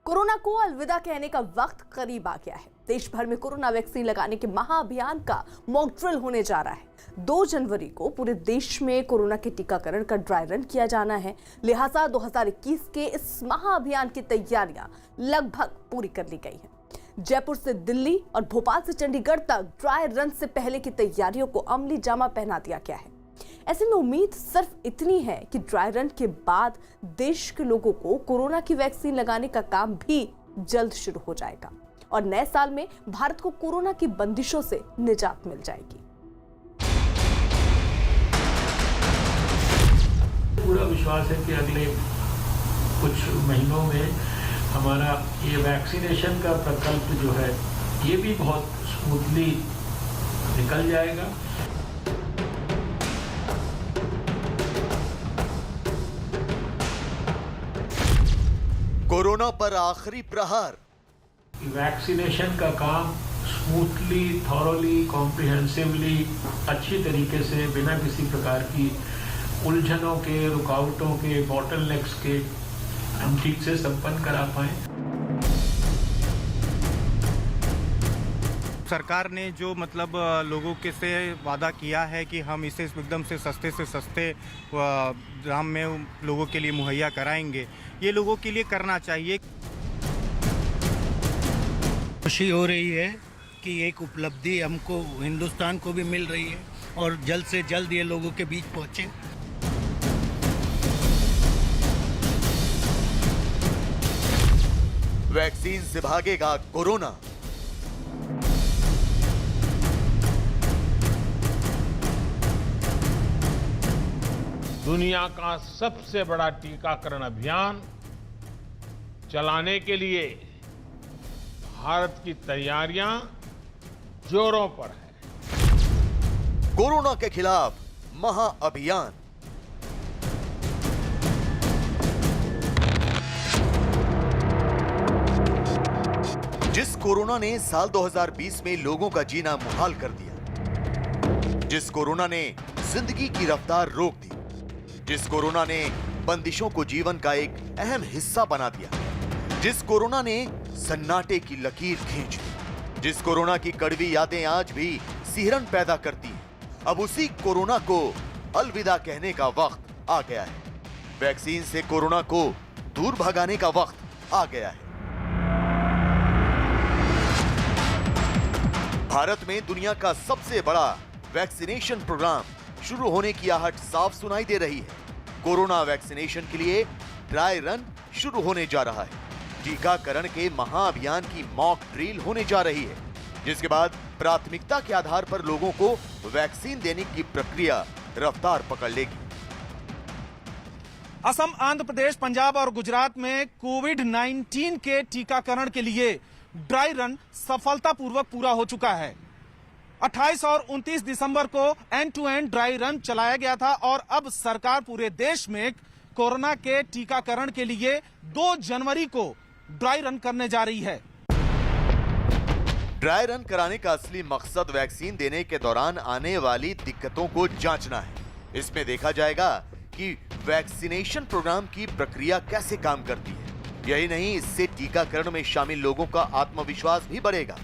Corona को अलविदा कहने का वक्त करीब आ गया है। देश भर में कोरोना वैक्सीन लगाने के महाअभियान का मॉक ड्रिल होने जा रहा है। 2 जनवरी को पूरे देश में कोरोना के टीकाकरण का ड्राई रन किया जाना है। लिहाजा 2021 के इस महाअभियान की तैयारियां लगभग पूरी कर ली गई हैं। जयपुर से दिल्ली और भोपाल से चंडीगढ़ तक ड्राई रन से पहले की तैयारियों को अमली जामा पहना दिया गया है। ऐसे में उम्मीद सिर्फ इतनी है कि ड्राई रन के बाद देश के लोगों को कोरोना की वैक्सीन लगाने का काम भी जल्द शुरू हो जाएगा और नए साल में भारत को कोरोना की बंदिशों से निजात मिल जाएगी। पूरा विश्वास है कि अगले कुछ महीनों में हमारा ये वैक्सीनेशन का प्रकल्प जो है ये भी बहुत स्मूथली निकल जाएगा। कोरोना पर आखिरी प्रहार। वैक्सीनेशन का काम स्मूथली, थॉरोली, कॉम्प्रिहेंसिवली, अच्छी तरीके से बिना किसी प्रकार की उलझनों के, रुकावटों के, बॉटलनेक्स के हम ठीक से संपन्न करा पाएं। सरकार ने जो लोगों के से वादा किया है कि हम इसे एकदम से सस्ते दाम में लोगों के लिए मुहैया कराएंगे, ये लोगों के लिए करना चाहिए। खुशी हो रही है कि एक उपलब्धि हमको हिंदुस्तान को भी मिल रही है और जल्द से जल्द ये लोगों के बीच पहुंचे। वैक्सीन से भागेगा कोरोना। दुनिया का सबसे बड़ा टीकाकरण अभियान चलाने के लिए भारत की तैयारियां जोरों पर है। कोरोना के खिलाफ महाअभियान। जिस कोरोना ने साल 2020 में लोगों का जीना मुहाल कर दिया, जिस कोरोना ने जिंदगी की रफ्तार रोक दी, जिस कोरोना ने बंदिशों को जीवन का एक अहम हिस्सा बना दिया, जिस कोरोना ने सन्नाटे की लकीर खींच दी, जिस कोरोना की कड़वी यादें आज भी सिहरन पैदा करती हैं, अब उसी कोरोना को अलविदा कहने का वक्त आ गया है। वैक्सीन से कोरोना को दूर भगाने का वक्त आ गया है। भारत में दुनिया का सबसे बड़ा वैक्सीनेशन प्रोग्राम शुरू होने की आहट साफ सुनाई दे रही है। कोरोना वैक्सीनेशन के लिए ड्राई रन शुरू होने जा रहा है। टीकाकरण के महाअभियान की मॉक ड्रिल होने जा रही है, जिसके बाद प्राथमिकता के आधार पर लोगों को वैक्सीन देने की प्रक्रिया रफ्तार पकड़ लेगी। असम, आंध्र प्रदेश, पंजाब और गुजरात में कोविड-19 के टीकाकरण के लिए ड्राई रन सफलतापूर्वक पूरा हो चुका है। 28 और 29 दिसंबर को end to end dry run चलाया गया था और अब सरकार पूरे देश में कोरोना के टीकाकरण के लिए 2 जनवरी को ड्राई रन करने जा रही है। ड्राई रन कराने का असली मकसद वैक्सीन देने के दौरान आने वाली दिक्कतों को जांचना है। इसमें देखा जाएगा कि वैक्सीनेशन प्रोग्राम की प्रक्रिया कैसे काम करती है। यही नहीं, इससे टीकाकरण में शामिल लोगों का आत्मविश्वास भी बढ़ेगा।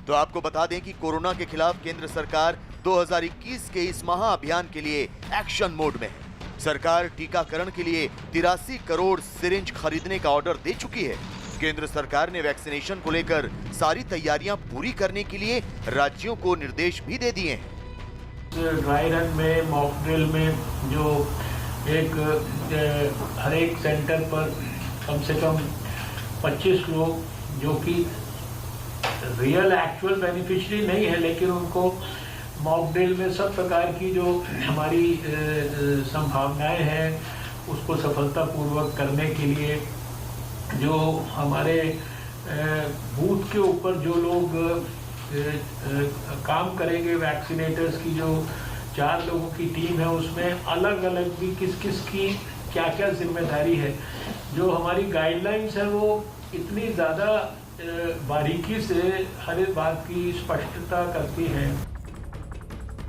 तो आपको बता दें कि कोरोना के खिलाफ केंद्र सरकार 2021 के इस महाअभियान के लिए एक्शन मोड में है। सरकार टीकाकरण के लिए 83 करोड़ सिरिंज खरीदने का ऑर्डर दे चुकी है। केंद्र सरकार ने वैक्सीनेशन को लेकर सारी तैयारियां पूरी करने के लिए राज्यों को निर्देश भी दे दिए हैं। ड्राई रन में, मॉक ड्रिल में जो हर एक सेंटर पर कम से कम 25 लोग जो कि रियल एक्चुअल बेनिफिशियरी नहीं है, लेकिन उनको मॉक ड्रिल में सब प्रकार की जो हमारी संभावनाएं हैं उसको सफलतापूर्वक करने के लिए जो हमारे बूथ के ऊपर जो लोग काम करेंगे, वैक्सीनेटर्स की जो 4 लोगों की टीम है, उसमें अलग अलग भी किस किस की क्या क्या जिम्मेदारी है। जो हमारी गाइडलाइंस है वो इतनी ज़्यादा बारीकी से हर एक बात की स्पष्टता करती है।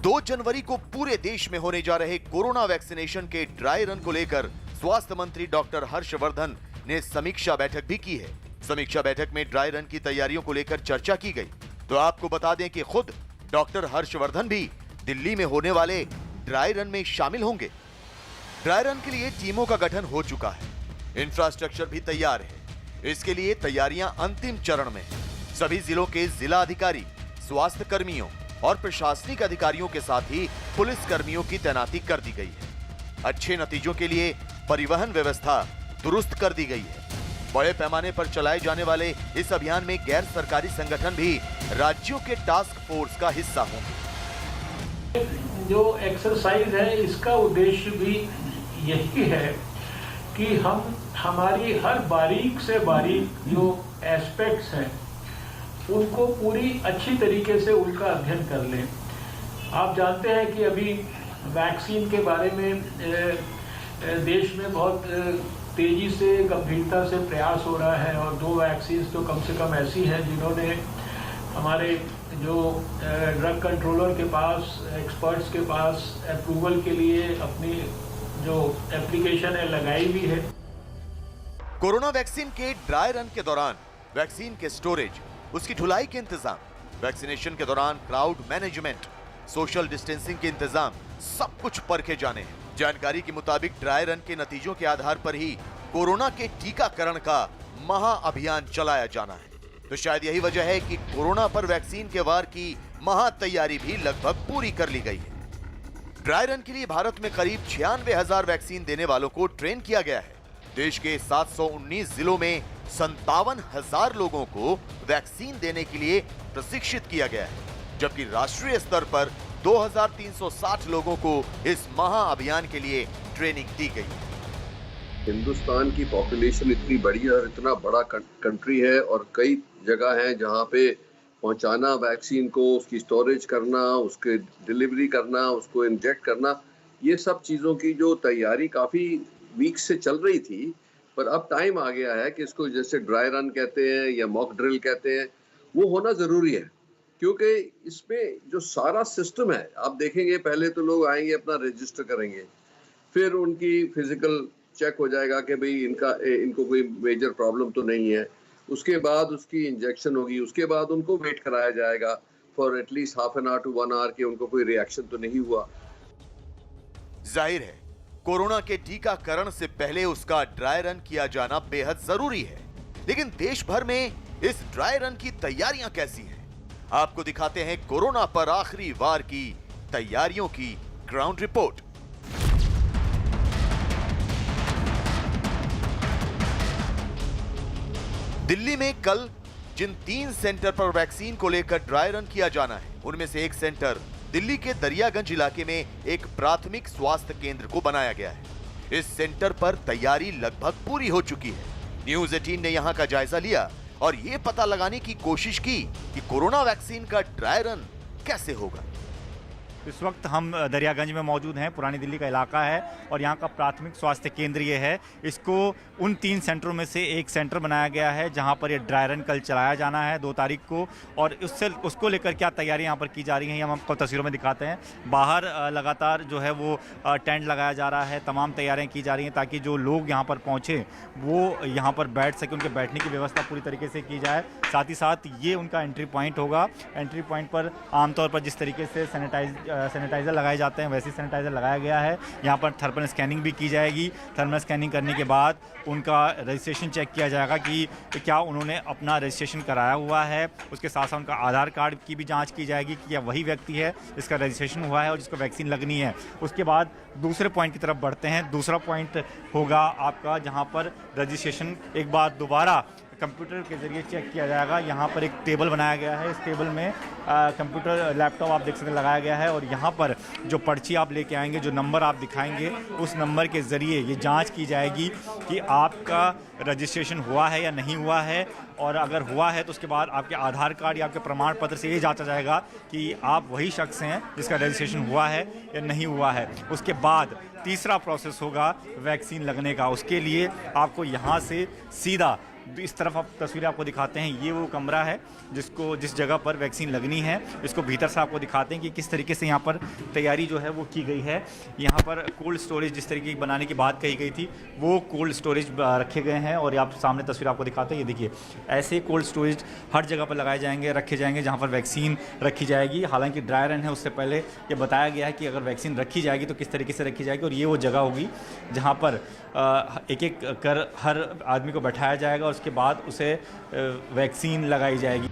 2 जनवरी को पूरे देश में होने जा रहे कोरोना वैक्सीनेशन के ड्राई रन को लेकर स्वास्थ्य मंत्री डॉक्टर हर्षवर्धन ने समीक्षा बैठक भी की है। समीक्षा बैठक में ड्राई रन की तैयारियों को लेकर चर्चा की गई। तो आपको बता दें कि खुद डॉक्टर हर्षवर्धन भी दिल्ली में होने वाले ड्राई रन में शामिल होंगे। ड्राई रन के लिए टीमों का गठन हो चुका है, इंफ्रास्ट्रक्चर भी तैयार है। इसके लिए तैयारियां अंतिम चरण में हैं। सभी जिलों के जिला अधिकारी, स्वास्थ्य कर्मियों और प्रशासनिक अधिकारियों के साथ ही पुलिस कर्मियों की तैनाती कर दी गई है। अच्छे नतीजों के लिए परिवहन व्यवस्था दुरुस्त कर दी गई है। बड़े पैमाने पर चलाए जाने वाले इस अभियान में गैर सरकारी संगठन भी राज्यों के टास्क फोर्स का हिस्सा होंगे। जो एक्सरसाइज है इसका उद्देश्य भी यही है कि हम हमारी हर बारीक से बारीक जो एस्पेक्ट्स हैं उनको पूरी अच्छी तरीके से उनका अध्ययन कर लें। आप जानते हैं कि अभी वैक्सीन के बारे में देश में बहुत तेजी से गंभीरता से प्रयास हो रहा है और 2 वैक्सीन तो कम से कम ऐसी हैं जिन्होंने हमारे जो ड्रग कंट्रोलर के पास, एक्सपर्ट्स के पास अप्रूवल के लिए अपनी जो एप्लीकेशन है लगाई भी है। कोरोना वैक्सीन के ड्राई रन के दौरान वैक्सीन के स्टोरेज, उसकी ढुलाई के इंतजाम, वैक्सीनेशन के दौरान क्राउड मैनेजमेंट, सोशल डिस्टेंसिंग के इंतजाम सब कुछ परखे जाने हैं। जानकारी के मुताबिक ड्राई रन के नतीजों के आधार पर ही कोरोना के टीकाकरण का महाअभियान चलाया जाना है। तो शायद यही वजह है कि कोरोना पर वैक्सीन के वार की महा तैयारी भी लगभग पूरी कर ली गई है। ड्राई रन के लिए भारत में करीब 96,000 वैक्सीन देने वालों को ट्रेन किया गया है। देश के 719 जिलों में 57,000 लोगों को वैक्सीन देने के लिए प्रशिक्षित किया गया है, जबकि राष्ट्रीय स्तर पर 2,360 लोगों को इस महाअभियान के लिए ट्रेनिंग दी गई है। हिंदुस्तान की पॉपुलेशन इतनी बड़ी है और इतना बड़ा कंट्री है और कई जगह हैं जहां पे पहुंचाना वैक्सीन को, उसकी स्टोरेज करना, उसके डिलीवरी करना, उसको इंजेक्ट करना, ये सब चीज़ों की जो तैयारी काफ़ी वीक से चल रही थी, पर अब टाइम आ गया है कि इसको जैसे ड्राई रन कहते हैं या मॉक ड्रिल कहते हैं, वो होना ज़रूरी है। क्योंकि इसमें जो सारा सिस्टम है, आप देखेंगे पहले तो लोग आएंगे अपना रजिस्टर करेंगे, फिर उनकी फिजिकल चेक हो जाएगा कि भाई इनको कोई मेजर प्रॉब्लम तो नहीं है, उसके बाद उसकी इंजेक्शन होगी, उसके बाद उनको वेट कराया जाएगा for at least half an hour to 1 hour कि उनको कोई रिएक्शन तो नहीं हुआ। जाहिर है कोरोना के टीकाकरण से पहले उसका ड्राई रन किया जाना बेहद जरूरी है, लेकिन देश भर में इस ड्राई रन की तैयारियां कैसी हैं? आपको दिखाते हैं कोरोना पर आखिरी वार की तैयारियों की ग्राउंड रिपोर्ट। दिल्ली में कल जिन 3 सेंटर पर वैक्सीन को लेकर ड्राई रन किया जाना है, उनमें से एक सेंटर दिल्ली के दरियागंज इलाके में एक प्राथमिक स्वास्थ्य केंद्र को बनाया गया है। इस सेंटर पर तैयारी लगभग पूरी हो चुकी है। न्यूज़ 18 ने यहां का जायजा लिया और ये पता लगाने की कोशिश की कि कोरोना वैक्सीन का ड्राई रन कैसे होगा। इस वक्त हम दरियागंज में मौजूद हैं। पुरानी दिल्ली का इलाका है और यहाँ का प्राथमिक स्वास्थ्य केंद्र ये है। इसको उन 3 सेंटरों में से एक सेंटर बनाया गया है जहाँ पर ये ड्राई रन कल चलाया जाना है 2 तारीख को, और उसको लेकर क्या तैयारी यहाँ पर की जा रही हैं हम आपको तस्वीरों में दिखाते हैं। बाहर लगातार जो है वो टेंट लगाया जा रहा है, तमाम तैयारियाँ की जा रही हैं ताकि जो लोग यहाँ पर पहुँचे वो यहाँ पर बैठ सके, उनके बैठने की व्यवस्था पूरी तरीके से की जाए। साथ ही साथ ये उनका एंट्री पॉइंट होगा। एंट्री पॉइंट पर आमतौर पर जिस तरीके से सैनिटाइज़र लगाए जाते हैं वैसे सैनिटाइज़र लगाया गया है। यहाँ पर थर्मल स्कैनिंग भी की जाएगी। थर्मल स्कैनिंग करने के बाद उनका रजिस्ट्रेशन चेक किया जाएगा कि क्या उन्होंने अपना रजिस्ट्रेशन कराया हुआ है। उसके साथ साथ उनका आधार कार्ड की भी जांच की जाएगी कि क्या वही व्यक्ति है जिसका रजिस्ट्रेशन हुआ है और जिसको वैक्सीन लगनी है। उसके बाद दूसरे पॉइंट की तरफ बढ़ते हैं। दूसरा पॉइंट होगा आपका जहाँ पर रजिस्ट्रेशन एक बार दोबारा कंप्यूटर के ज़रिए चेक किया जाएगा। यहाँ पर एक टेबल बनाया गया है। इस टेबल में कंप्यूटर लैपटॉप आप देख सकते हैं लगाया गया है और यहाँ पर जो पर्ची आप लेके आएंगे, जो नंबर आप दिखाएंगे, उस नंबर के ज़रिए ये जांच की जाएगी कि आपका रजिस्ट्रेशन हुआ है या नहीं हुआ है, और अगर हुआ है तो उसके बाद आपके आधार कार्ड या आपके प्रमाण पत्र से ये जांचा जाएगा कि आप वही शख्स हैं जिसका रजिस्ट्रेशन हुआ है या नहीं हुआ है। उसके बाद तीसरा प्रोसेस होगा वैक्सीन लगने का। उसके लिए आपको यहाँ से सीधा इस तरफ आप तस्वीरें आपको दिखाते हैं, ये वो कमरा है जिस जगह पर वैक्सीन लगनी है। इसको भीतर से आपको दिखाते हैं कि किस तरीके से यहाँ पर तैयारी जो है वो की गई है। यहाँ पर कोल्ड स्टोरेज जिस तरीके की बनाने की बात कही गई थी वो कोल्ड स्टोरेज रखे गए हैं, और आप सामने तस्वीर आपको दिखाते हैं, ये देखिए ऐसे कोल्ड स्टोरेज हर जगह पर लगाए जाएंगे, रखे जाएंगे जहाँ पर वैक्सीन रखी जाएगी। हालांकि ड्राई रन है, उससे पहले ये बताया गया है कि अगर वैक्सीन रखी जाएगी तो किस तरीके से रखी जाएगी, और ये वो जगह होगी जहाँ पर एक एक कर हर आदमी को बैठाया जाएगा और उसके बाद उसे वैक्सीन लगाई जाएगी।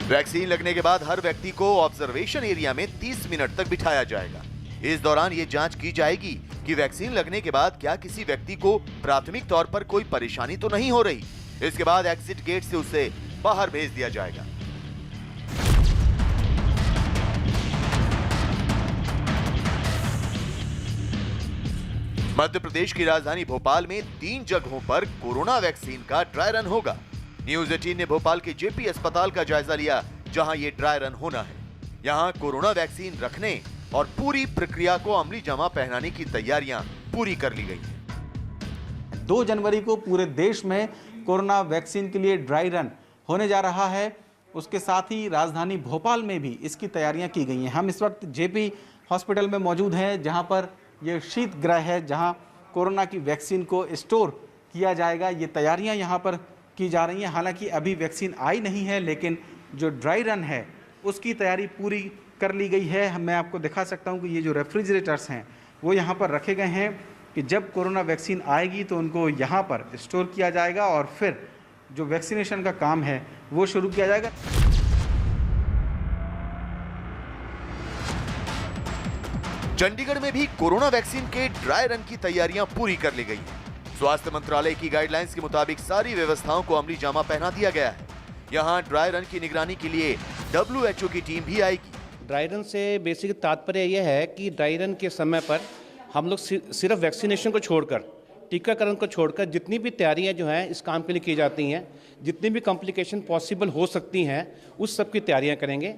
वैक्सीन लगने के बाद हर व्यक्ति को ऑब्जर्वेशन एरिया में 30 मिनट तक बिठाया जाएगा। इस दौरान ये जांच की जाएगी कि वैक्सीन लगने के बाद क्या किसी व्यक्ति को प्राथमिक तौर पर कोई परेशानी तो नहीं हो रही। इसके बाद एग्जिट गेट से उसे बाहर भेज दिया जाएगा। मध्य प्रदेश की राजधानी भोपाल में 3 जगहों पर कोरोना वैक्सीन का ड्राई रन होगा। न्यूज़ 18 ने भोपाल के जेपी अस्पताल का जायजा लिया, जहां ये ड्राई रन होना है। यहां कोरोना वैक्सीन रखने और पूरी प्रक्रिया को अमली जामा पहनाने की तैयारियां पूरी कर ली गई हैं। 2 जनवरी को पूरे देश में कोरोना वैक्सीन के लिए ड्राई रन होने जा रहा है। उसके साथ ही राजधानी भोपाल में भी इसकी तैयारियां की गई हैं। हम इस वक्त जेपी हॉस्पिटल में मौजूद हैं, जहां पर यह शीत गृह है, जहां कोरोना की वैक्सीन को स्टोर किया जाएगा। ये तैयारियां यहां पर की जा रही हैं। हालांकि अभी वैक्सीन आई नहीं है, लेकिन जो ड्राई रन है उसकी तैयारी पूरी कर ली गई है। मैं आपको दिखा सकता हूं कि ये जो रेफ्रिजरेटर्स हैं वो यहाँ पर रखे गए हैं कि जब कोरोना वैक्सीन आएगी तो उनको यहाँ पर स्टोर किया जाएगा और फिर जो वैक्सीनेशन का काम है वो शुरू किया जाएगा। चंडीगढ़ में भी कोरोना वैक्सीन के ड्राई रन की तैयारियां पूरी कर ली गई हैं। स्वास्थ्य मंत्रालय की गाइडलाइंस के मुताबिक सारी व्यवस्थाओं को अमली जामा पहना दिया गया है। यहां ड्राई रन की निगरानी के लिए WHO की टीम भी आएगी। ड्राई रन से बेसिक तात्पर्य यह है कि ड्राई रन के समय पर हम लोग सिर्फ वैक्सीनेशन को छोड़कर, टीकाकरण को छोड़कर जितनी भी तैयारियां जो हैं इस काम के लिए की जाती हैं, जितनी भी कॉम्प्लिकेशन पॉसिबल हो सकती हैं, उस सब की तैयारियां करेंगे।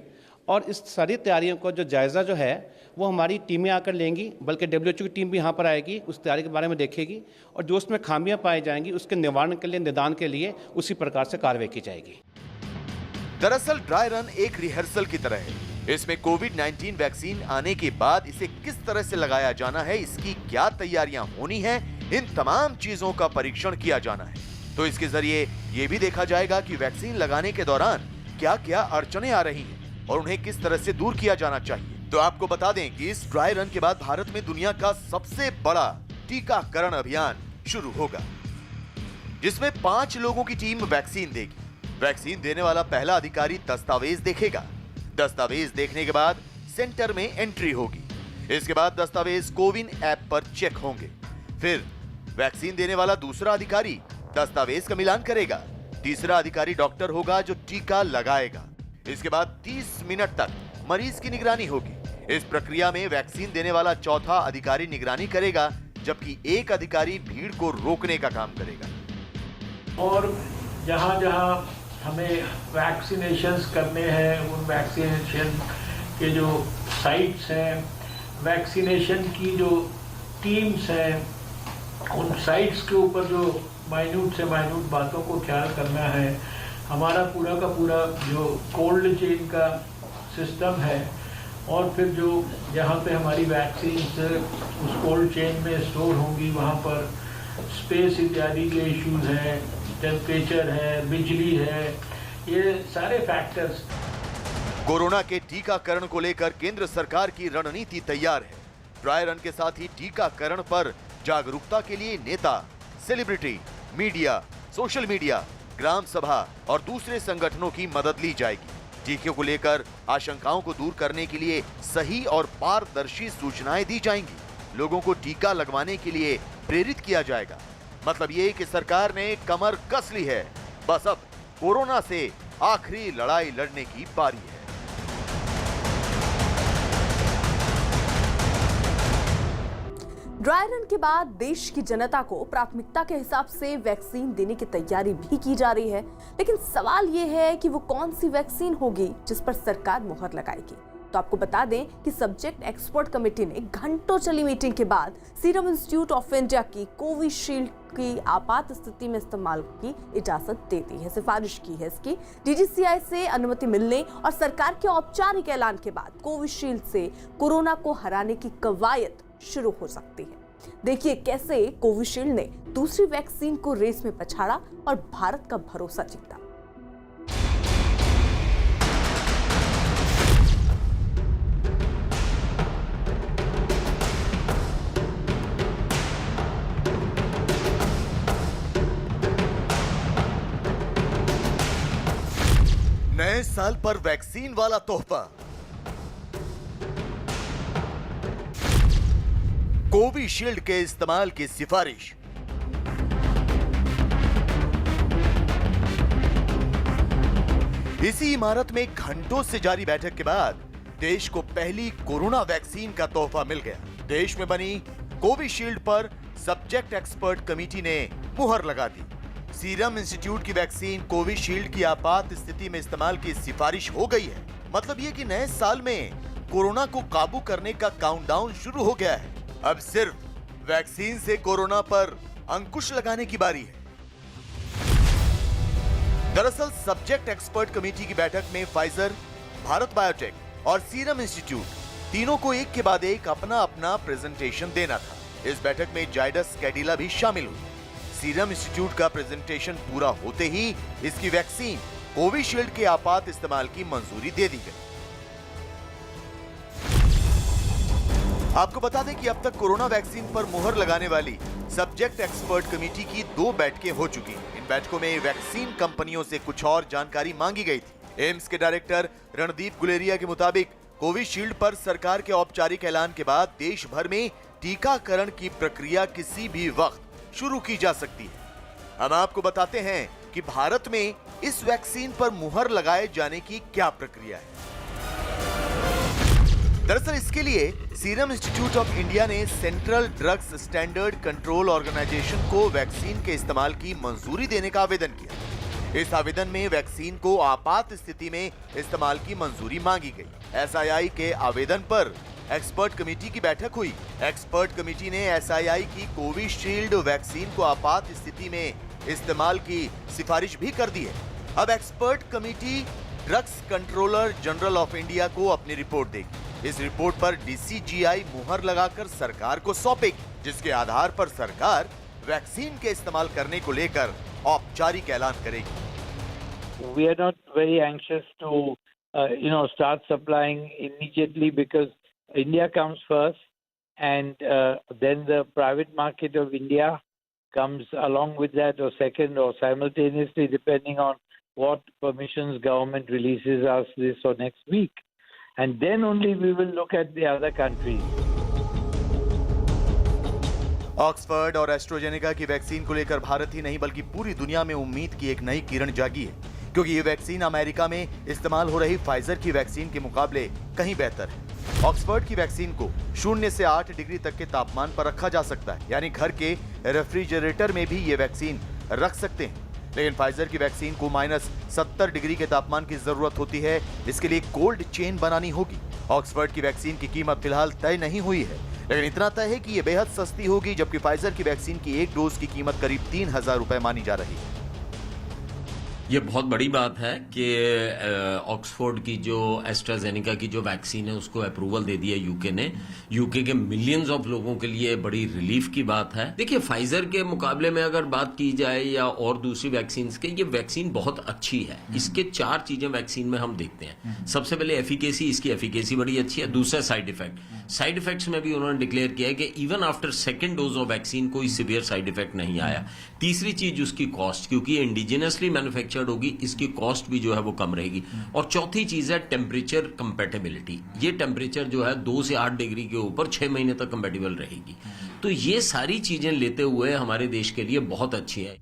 और इस सारी तैयारियों को जो जायज़ा जो है वो हमारी टीमें आकर लेंगी, बल्कि WHO की टीम भी यहाँ पर आएगी, उस तैयारी के बारे में देखेगी और जो उसमें खामियां पाई जाएंगी उसके निवारण के लिए, निदान के लिए उसी प्रकार से कार्रवाई की जाएगी। दरअसल ड्राई रन एक रिहर्सल की तरह है। इसमें कोविड-19 वैक्सीन आने के बाद इसे किस तरह से लगाया जाना है, इसकी क्या तैयारियां होनी है, इन तमाम चीजों का परीक्षण किया जाना है। तो इसके जरिए ये भी देखा जाएगा कि वैक्सीन लगाने के दौरान क्या क्या अड़चनें आ रही हैं और उन्हें किस तरह से दूर किया जाना चाहिए। तो आपको बता दें कि इस ड्राई रन के बाद भारत में दुनिया का सबसे बड़ा टीकाकरण अभियान शुरू होगा, जिसमें 5 लोगों की टीम वैक्सीन देगी। वैक्सीन देने वाला पहला अधिकारी दस्तावेज देखेगा। दस्तावेज देखने के बाद सेंटर में एंट्री होगी। इसके बाद दस्तावेज कोविन ऐप पर चेक होंगे। फिर वैक्सीन देने वाला दूसरा अधिकारी दस्तावेज का मिलान करेगा। तीसरा अधिकारी डॉक्टर होगा जो टीका लगाएगा। इसके बाद 30 मिनट तक मरीज की निगरानी होगी। इस प्रक्रिया में वैक्सीन देने वाला चौथा अधिकारी निगरानी करेगा, जबकि एक अधिकारी भीड़ को रोकने का काम करेगा। और जहां जहां हमें वैक्सीनेशंस करने हैं, उन वैक्सीनेशन के जो साइट्स हैं, वैक्सीनेशन की जो टीम्स हैं, उन साइट्स के ऊपर जो माइन्यूट से माइन्यूट बातों को ख्याल करना है। हमारा पूरा का पूरा जो कोल्ड चेन का सिस्टम है और फिर जो जहाँ पे हमारी वैक्सीन उस कोल्ड चेन में स्टोर होंगी, वहाँ पर स्पेस इत्यादि के इश्यूज हैं, टेम्परेचर है, बिजली है, ये सारे फैक्टर्स। कोरोना के टीकाकरण को लेकर केंद्र सरकार की रणनीति तैयार है। ड्राई रन के साथ ही टीकाकरण पर जागरूकता के लिए नेता, सेलिब्रिटी, मीडिया, सोशल मीडिया, ग्राम सभा और दूसरे संगठनों की मदद ली जाएगी। टीके को लेकर आशंकाओं को दूर करने के लिए सही और पारदर्शी सूचनाएं दी जाएंगी। लोगों को टीका लगवाने के लिए प्रेरित किया जाएगा। मतलब ये कि सरकार ने कमर कस ली है, बस अब कोरोना से आखिरी लड़ाई लड़ने की बारी है। ड्राई रन के बाद देश की जनता को प्राथमिकता के हिसाब से वैक्सीन देने की तैयारी भी की जा रही है, लेकिन सवाल ये है कि वो कौन सी वैक्सीन होगी जिस पर सरकार मुहर लगाएगी। तो आपको बता दें कि सब्जेक्ट एक्सपर्ट कमेटी ने घंटों चली मीटिंग के बाद सीरम इंस्टीट्यूट ऑफ इंडिया की कोविशील्ड की आपात स्थिति में इस्तेमाल की इजाजत दे दी है, सिफारिश की है इसकी। डीजीसीआई से अनुमति मिलने और सरकार के औपचारिक ऐलान के बाद कोविशील्ड से कोरोना को हराने की कवायद शुरू हो सकती है। देखिए कैसे कोविशील्ड ने दूसरी वैक्सीन को रेस में पछाड़ा और भारत का भरोसा जीता। नए साल पर वैक्सीन वाला तोहफा, कोविशील्ड के इस्तेमाल की सिफारिश। इसी इमारत में घंटों से जारी बैठक के बाद देश को पहली कोरोना वैक्सीन का तोहफा मिल गया। देश में बनी कोविशील्ड पर सब्जेक्ट एक्सपर्ट कमेटी ने मुहर लगा दी। सीरम इंस्टीट्यूट की वैक्सीन कोविशील्ड की आपात स्थिति में इस्तेमाल की सिफारिश हो गई है। मतलब ये कि नए साल में कोरोना को काबू करने का काउंटडाउन शुरू हो गया है। अब सिर्फ वैक्सीन से कोरोना पर अंकुश लगाने की बारी है। दरअसल सब्जेक्ट एक्सपर्ट कमेटी की बैठक में फाइजर, भारत बायोटेक और सीरम इंस्टीट्यूट तीनों को एक के बाद एक अपना अपना प्रेजेंटेशन देना था। इस बैठक में जाइडस कैडिला भी शामिल हुई। सीरम इंस्टीट्यूट का प्रेजेंटेशन पूरा होते ही इसकी वैक्सीन कोविशील्ड के आपात इस्तेमाल की मंजूरी दे दी गई। आपको बता दें कि अब तक कोरोना वैक्सीन पर मुहर लगाने वाली सब्जेक्ट एक्सपर्ट कमेटी की 2 बैठकें हो चुकी हैं। इन बैठकों में वैक्सीन कंपनियों से कुछ और जानकारी मांगी गई थी। एम्स के डायरेक्टर रणदीप गुलेरिया के मुताबिक कोविशील्ड पर सरकार के औपचारिक ऐलान के बाद देश भर में टीकाकरण की प्रक्रिया किसी भी वक्त शुरू की जा सकती है। हम आपको बताते हैं कि भारत में इस वैक्सीन पर मुहर लगाए जाने की क्या प्रक्रिया है। दरअसल इसके लिए सीरम इंस्टीट्यूट ऑफ इंडिया ने central drugs standard control organisation को वैक्सीन के इस्तेमाल की मंजूरी देने का आवेदन किया। इस आवेदन में वैक्सीन को आपात स्थिति में इस्तेमाल की मंजूरी मांगी गई। एसआईआई के आवेदन पर एक्सपर्ट कमेटी की बैठक हुई। एक्सपर्ट कमेटी ने एसआईआई की कोविशील्ड वैक्सीन को आपात स्थिति में इस्तेमाल की सिफारिश भी कर दी है। अब expert committee drugs controller general of India को अपनी रिपोर्ट देगी। इस रिपोर्ट पर डीसीजीआई मुहर लगाकर सरकार को सौंपेगी, जिसके आधार पर सरकार वैक्सीन के इस्तेमाल करने को लेकर औपचारिक ऐलान करेगी। We are not very anxious to start supplying immediately because India comes first, and then the private market of India comes along with that, or second, or simultaneously, depending on what permissions government releases us this or next week. And then only we will look at the other countries. Oxford और AstraZeneca की vaccine को लेकर भारत ही नहीं बल्कि पूरी दुनिया में उम्मीद की एक नई किरण जागी है, क्योंकि ये वैक्सीन अमेरिका में इस्तेमाल हो रही फाइजर की वैक्सीन के मुकाबले कहीं बेहतर है। ऑक्सफर्ड की वैक्सीन को 0 से 8 डिग्री तक के तापमान पर रखा जा सकता है, यानी घर के रेफ्रिजरेटर में भी ये वैक्सीन रख सकते हैं। लेकिन फाइजर की वैक्सीन को -70 डिग्री के तापमान की जरूरत होती है। इसके लिए कोल्ड चेन बनानी होगी। ऑक्सफर्ड की वैक्सीन की कीमत फिलहाल तय नहीं हुई है, लेकिन इतना तय है कि ये बेहद सस्ती होगी, जबकि फाइजर की वैक्सीन की एक डोज की कीमत करीब 3000 रुपए मानी जा रही है। ये बहुत बड़ी बात है कि ऑक्सफोर्ड की जो एस्ट्राजेनेका की जो वैक्सीन है उसको अप्रूवल दे दिया यूके ने। यूके के मिलियंस ऑफ लोगों के लिए बड़ी रिलीफ की बात है। देखिए फाइजर के मुकाबले में अगर बात की जाए या और दूसरी वैक्सीन के, ये वैक्सीन बहुत अच्छी है। इसके 4 चीजें वैक्सीन में हम देखते हैं। सबसे पहले एफिकेसी, इसकी एफिकेसी बड़ी अच्छी है। दूसरा साइड इफेक्ट, साइड इफेक्ट्स में भी उन्होंने डिक्लेयर किया है कि even after second dose of vaccine कोई सीवियर साइड इफेक्ट नहीं आया। तीसरी चीज उसकी कॉस्ट, क्योंकि ये इंडिजिनसली मैन्युफैक्चर्ड होगी, इसकी कॉस्ट भी जो है वो कम रहेगी। और चौथी चीज है टेम्परेचर कंपेटेबिलिटी। ये टेम्परेचर जो है 2 से 8 डिग्री के ऊपर 6 महीने तक कंपेटेबल रहेगी। तो ये सारी चीजें लेते हुए हमारे देश के लिए बहुत अच्छी है।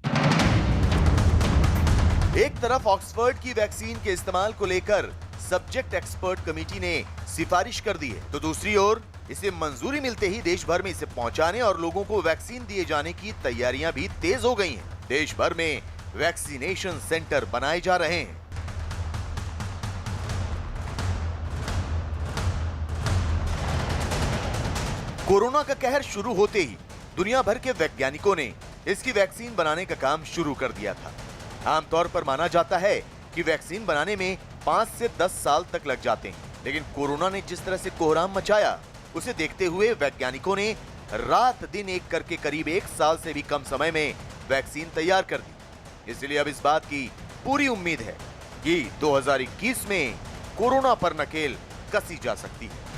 एक तरफ ऑक्सफर्ड की वैक्सीन के इस्तेमाल को लेकर सब्जेक्ट एक्सपर्ट कमेटी ने सिफारिश कर दी है, तो दूसरी ओर इसे मंजूरी मिलते ही देश भर में इसे पहुंचाने और लोगों को वैक्सीन दिए जाने की तैयारियां भी तेज हो गई हैं। देश भर में वैक्सीनेशन सेंटर बनाए जा रहे हैं। कोरोना का कहर शुरू होते ही दुनिया भर के वैज्ञानिकों ने इसकी वैक्सीन बनाने का काम शुरू कर दिया था। आमतौर पर माना जाता है कि वैक्सीन बनाने में 5 से 10 साल तक लग जाते हैं, लेकिन कोरोना ने जिस तरह से कोहराम मचाया, उसे देखते हुए वैज्ञानिकों ने रात दिन एक करके करीब 1 साल से भी कम समय में वैक्सीन तैयार कर दी। इसलिए अब इस बात की पूरी उम्मीद है कि 2021 में कोरोना पर नकेल कसी जा सकती है।